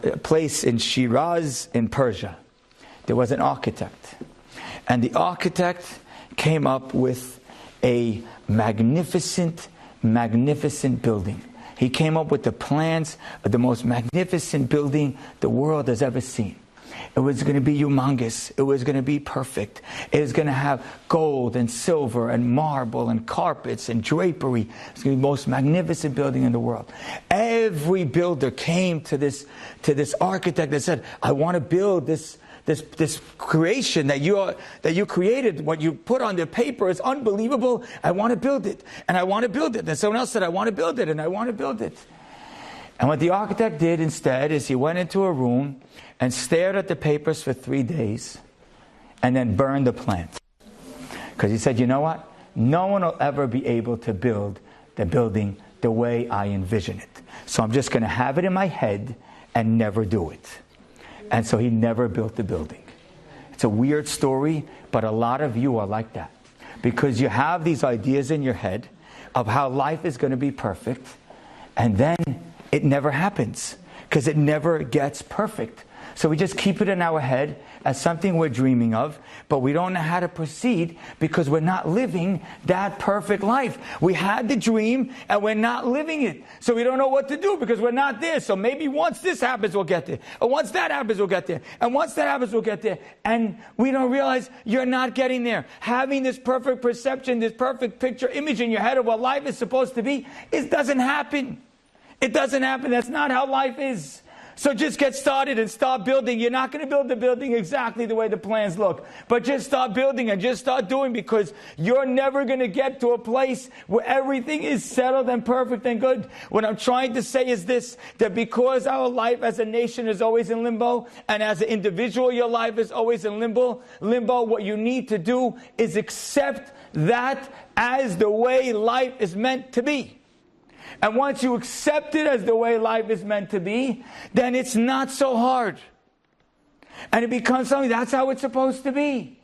a place in Shiraz in Persia. There was an architect. And the architect came up with a magnificent, magnificent building. He came up with the plans of the most magnificent building the world has ever seen. It was going to be humongous. It was going to be perfect. It was going to have gold and silver and marble and carpets and drapery. It's going to be the most magnificent building in the world. Every builder came to this architect and said, I want to build this creation that you created. What you put on the paper is unbelievable. I want to build it, and I want to build it. And someone else said, I want to build it, and I want to build it. And what the architect did instead is he went into a room and stared at the papers for 3 days and then burned the plans. Because he said, you know what? No one will ever be able to build the building the way I envision it. So I'm just going to have it in my head and never do it. And so he never built the building. It's a weird story, but a lot of you are like that. Because you have these ideas in your head of how life is going to be perfect, and then it never happens because it never gets perfect. So we just keep it in our head as something we're dreaming of, but we don't know how to proceed because we're not living that perfect life. We had the dream and we're not living it. So we don't know what to do because we're not there. So maybe once this happens, we'll get there. Or once that happens, we'll get there. And once that happens, we'll get there. And we don't realize you're not getting there. Having this perfect perception, this perfect picture image in your head of what life is supposed to be, it doesn't happen. It doesn't happen. That's not how life is. So just get started and start building. You're not going to build the building exactly the way the plans look. But just start building and just start doing, because you're never going to get to a place where everything is settled and perfect and good. What I'm trying to say is this, that because our life as a nation is always in limbo, and as an individual your life is always in limbo, what you need to do is accept that as the way life is meant to be. And once you accept it as the way life is meant to be, then it's not so hard. And it becomes something, that's how it's supposed to be.